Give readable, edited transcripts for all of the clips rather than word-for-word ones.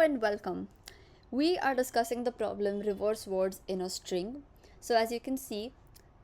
and welcome. We are discussing the problem reverse words in a string. So as you can see,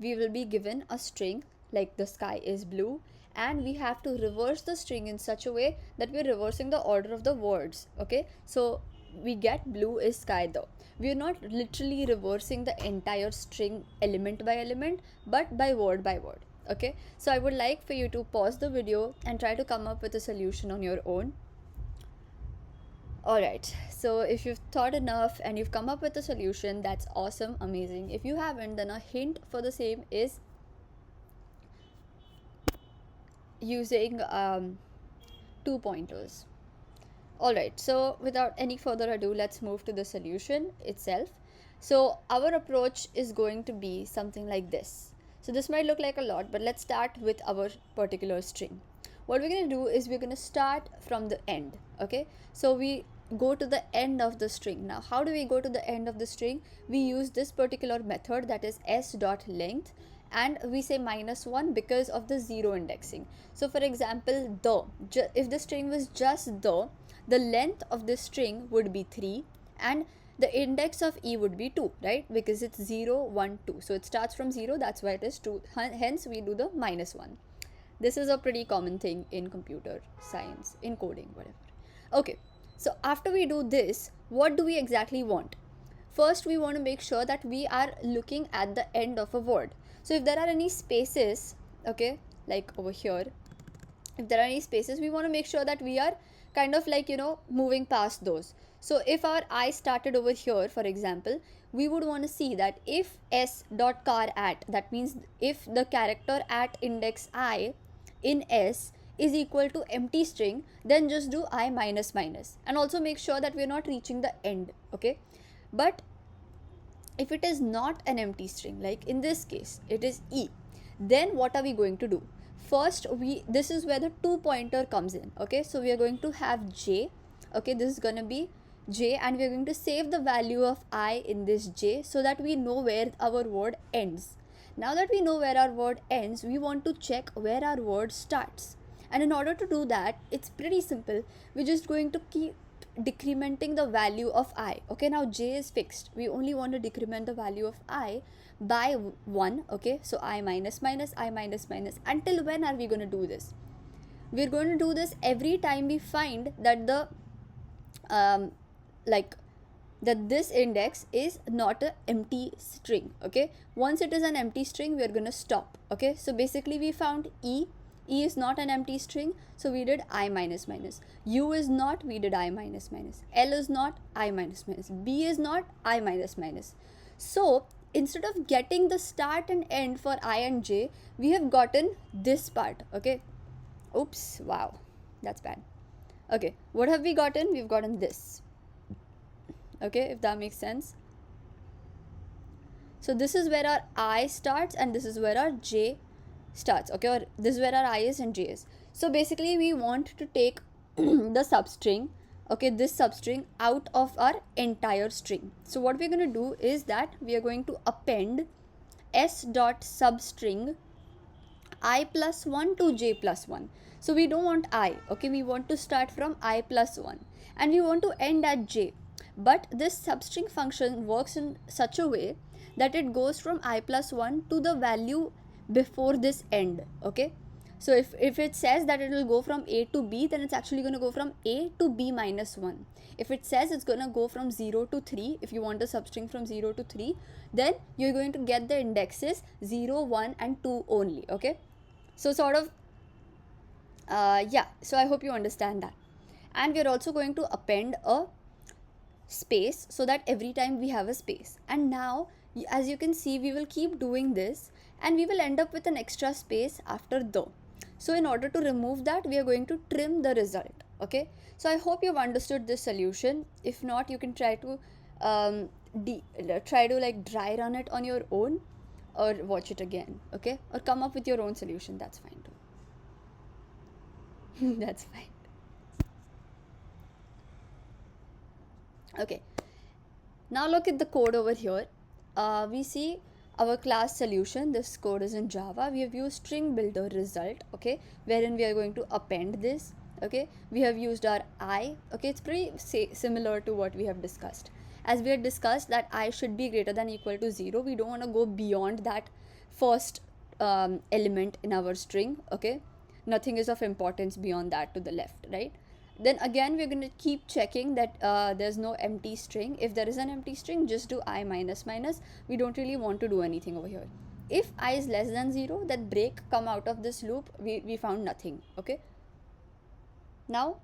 we will be given a string like the sky is blue, and we have to reverse the string in such a way that we're reversing the order of the words. Okay, so we get blue is sky though. We're not literally reversing the entire string element by element, but by word by word. Okay, so I would like for you to pause the video and try to come up with a solution on your own. Alright, so if you've thought enough and you've come up with a solution, that's awesome, amazing. If you haven't, then a hint for the same is using 2 pointers. Alright, so without any further ado, let's move to the solution itself. So our approach is going to be something like this. So this might look like a lot, but let's start with our particular string. What we're going to do is we're going to start from the end. Okay, so we go to the end of the string. Now how do we go to the end of the string? We use this particular method, that is s.length, and we say -1 because of the zero indexing. So for example, if the string was just the length of this string would be 3 and the index of e would be 2, right? Because it's 0, 1, 2. So it starts from 0, that's why it is 2. Hence we do the -1. This is a pretty common thing in computer science, in coding, whatever. Okay, so after we do this, what do we exactly want? First, we want to make sure that we are looking at the end of a word. So if there are any spaces, okay, like over here, if there are any spaces, we want to make sure that we are kind of like, moving past those. So if our I started over here, for example, we would want to see that if s.char at, that means if the character at index I in s is equal to empty string, then just do I minus minus, and also make sure that we're not reaching the end. Okay, but if it is not an empty string, like in this case it is e, then what are we going to do? First, this is where the 2 pointer comes in. Okay, so we are going to have j. Okay, this is going to be j, and we are going to save the value of I in this j so that we know where our word ends. Now that we know where our word ends, we want to check where our word starts. And in order to do that, it's pretty simple. We're just going to keep decrementing the value of I. Okay, now j is fixed. We only want to decrement the value of I by 1. Okay, so I minus minus, I minus minus. Until when are we going to do this? We're going to do this every time we find that that this index is not an empty string. Okay, once it is an empty string, we are going to stop. Okay, so basically we found e is not an empty string, so we did I minus minus. U is not, we did I minus minus. L is not, I minus minus. B is not, I minus minus. So instead of getting the start and end for I and j, we have gotten this part. Okay, oops, wow, that's bad. Okay, what have we gotten? We've gotten this. Okay, if that makes sense. So this is where our I starts and this is where our j starts. Okay, or this is where our I is and j is. So basically we want to take the substring, okay, this substring out of our entire string. So what we're going to do is that we are going to append s.substring I plus 1 to j plus 1. So we don't want I, okay, we want to start from I plus 1 and we want to end at j. But this substring function works in such a way that it goes from I plus 1 to the value before this end. Okay, so if it says that it will go from a to b, then it's actually going to go from a to b minus 1. If it says it's going to go from 0 to 3, if you want a substring from 0 to 3, then you're going to get the indexes 0, 1 and 2 only. Okay, so sort of so I hope you understand that. And we're also going to append a space so that every time we have a space. And now as you can see, we will keep doing this and we will end up with an extra space after the. So in order to remove that, we are going to trim the result. Okay, so I hope you've understood this solution. If not, you can try to like dry run it on your own or watch it again. Okay, or come up with your own solution. That's fine too. That's fine. Okay, now look at the code over here. We see our class solution. This code is in Java. We have used StringBuilder result, okay, wherein we are going to append this. Okay, we have used our I. Okay, it's pretty similar to what we have discussed. As we had discussed that I should be greater than equal to 0, we don't want to go beyond that first element in our string. Okay, nothing is of importance beyond that to the left, right? Then again we're going to keep checking that there's no empty string. If there is an empty string, just do I minus minus. We don't really want to do anything over here. If I is less than 0, that break come out of this loop, we found nothing. Okay, now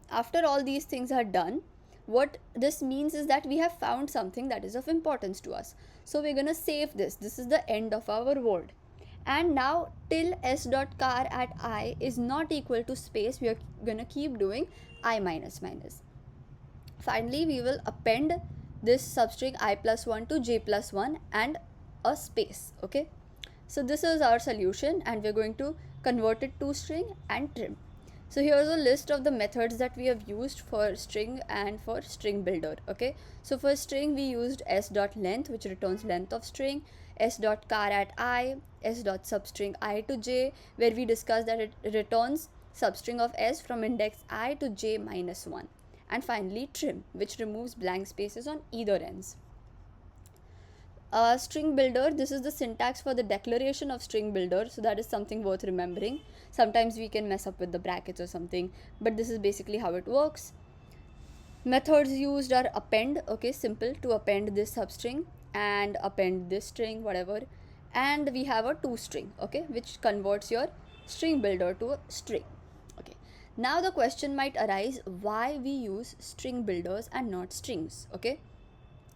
after all these things are done, what this means is that we have found something that is of importance to us. So we're going to save this. This is the end of our word. And now till s.car at I is not equal to space, we are going to keep doing I minus minus. Finally, we will append this substring I plus 1 to j plus 1 and a space. Okay, so this is our solution, and we're going to convert it to string and trim. So here's a list of the methods that we have used for string and for string builder. Okay, so for string we used s.length, which returns length of string, s.car at I, s.substring I to j, where we discussed that it returns substring of s from index I to j minus 1, and finally trim, which removes blank spaces on either ends. String builder, this is the syntax for the declaration of string builder, so that is something worth remembering. Sometimes we can mess up with the brackets or something, but this is basically how it works. Methods used are append. Okay, simple to append this substring and append this string, whatever. And we have a toString, okay, which converts your string builder to a string. Okay, now the question might arise, why we use string builders and not strings? Okay,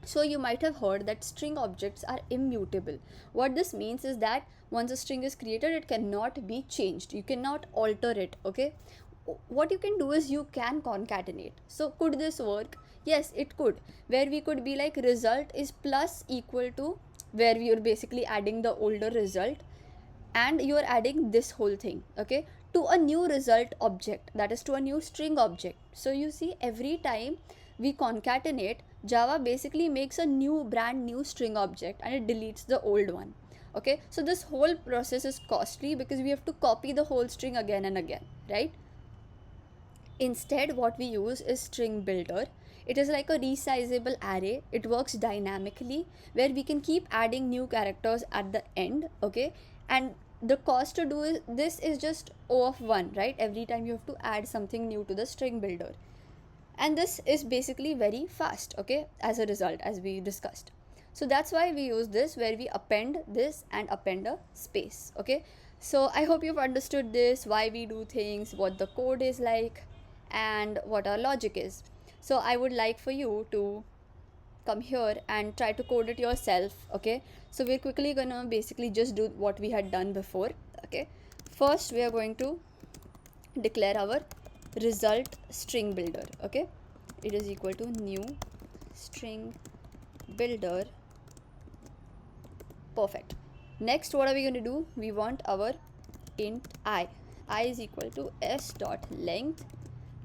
so you might have heard that string objects are immutable. What this means is that once a string is created, it cannot be changed. You cannot alter it. Okay, what you can do is you can concatenate. So could this work? Yes, it could, where we could be like result is plus equal to, where we are basically adding the older result and you are adding this whole thing, okay, to a new result object, that is to a new string object. So you see, every time we concatenate, Java basically makes a new brand new string object and it deletes the old one. Okay, so this whole process is costly because we have to copy the whole string again and again, right? Instead, what we use is string builder. It is like a resizable array. It works dynamically, where we can keep adding new characters at the end. Okay, and the cost to do this is just O of 1, right? Every time you have to add something new to the string builder, and this is basically very fast, okay, as a result, as we discussed. So that's why we use this, where we append this and append a space. Okay, so I hope you've understood this, why we do things, what the code is like, and what our logic is. So I would like for you to come here and try to code it yourself. Okay, so we're quickly gonna basically just do what we had done before. Okay, first we are going to declare our result string builder. Okay, it is equal to new string builder. Perfect. Next, what are we going to do? We want our int I is equal to s dot length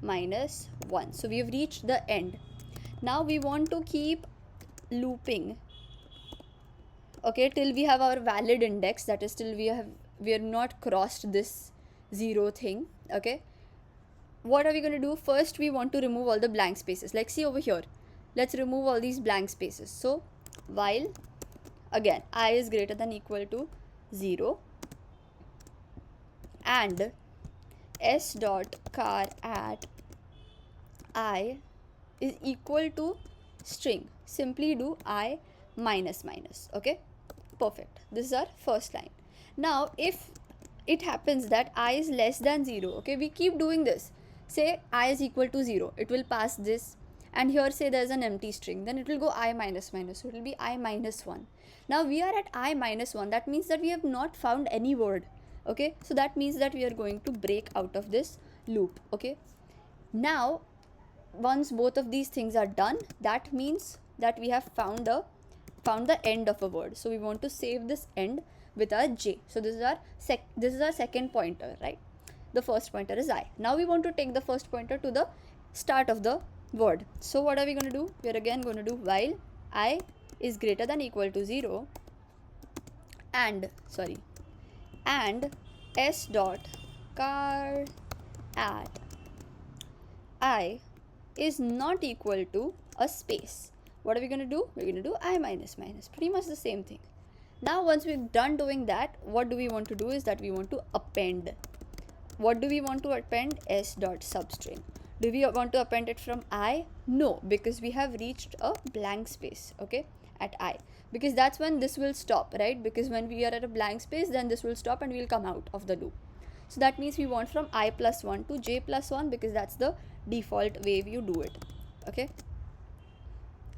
minus 1. So we have reached the end. Now we want to keep looping, okay, till we have our valid index, that is till we are not crossed this 0 thing. Okay, what are we going to do? First we want to remove all the blank spaces. Like, see over here, let's remove all these blank spaces. So while again I is greater than equal to 0 and s dot car at I is equal to string, simply do I minus minus. Okay, perfect. This is our first line. Now if it happens that I is less than 0, okay, we keep doing this. Say I is equal to 0, it will pass this, and here say there's an empty string, then it will go I minus minus, so it will be I minus 1. Now we are at I minus 1, that means that we have not found any word. Okay, so that means that we are going to break out of this loop. Okay, now once both of these things are done, that means that we have found the end of a word. So we want to save this end with our j. So this is our second pointer, right? The first pointer is I. Now we want to take the first pointer to the start of the word. So what are we going to do? We are again going to do while I is greater than equal to 0 and s dot car at I is not equal to a space. What are we going to do? We're going to do I minus minus, pretty much the same thing. Now once we're done doing that, what do we want to do is that we want to append. What do we want to append? S dot substring. Do we want to append it from I? No, because we have reached a blank space, okay, at I, because that's when this will stop, right? Because when we are at a blank space, then this will stop and we'll come out of the loop. So that means we want from I plus 1 to j plus 1, because that's the default way you do it, okay.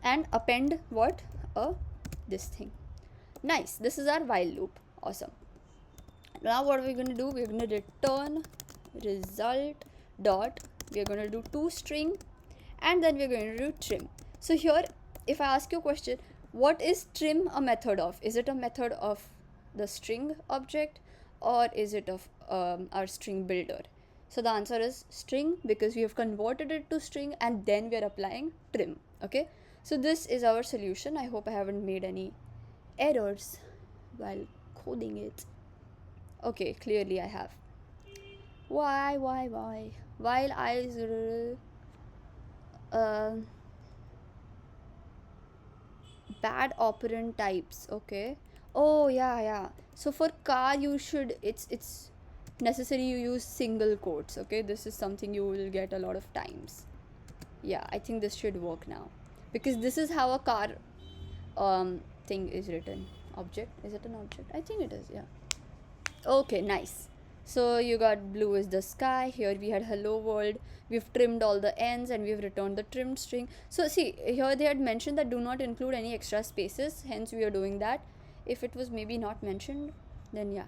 And append what? This thing. Nice. This is our while loop. Awesome. Now what are we going to do? We're going to return result dot, we're going to do toString, and then we're going to do trim. So here, if I ask you a question, what is trim a method of? Is it a method of the string object, or is it of our string builder? So the answer is string, because we have converted it to string and then we are applying trim, okay. So this is our solution. I hope I haven't made any errors while coding it. Okay, clearly I have. Why? While bad operand types, okay. Oh yeah. So for car you should, it's necessary you use single quotes, okay. This is something you will get a lot of times. Yeah, I think this should work now, because this is how a car thing is written. Object, is it an object? I think it is, yeah. Okay, nice. So you got blue is the sky. Here we had hello world. We've trimmed all the ends and we've returned the trimmed string. So see, here they had mentioned that do not include any extra spaces, hence we are doing that. If it was maybe not mentioned, then yeah.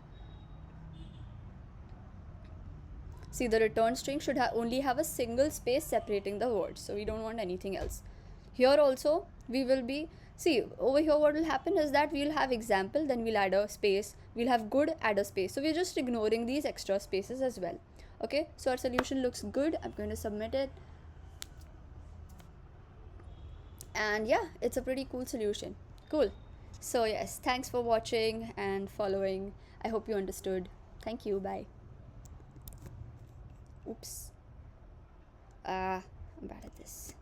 See, the return string should only have a single space separating the words, so we don't want anything else. Here also we will be, see over here what will happen is that we'll have example, then we'll add a space, we'll have good, add a space. So we're just ignoring these extra spaces as well, okay. So our solution looks good. I'm going to submit it, and yeah, it's a pretty cool solution. Cool. So yes, thanks for watching and following. I hope you understood. Thank you. Bye. Oops. I'm bad at this.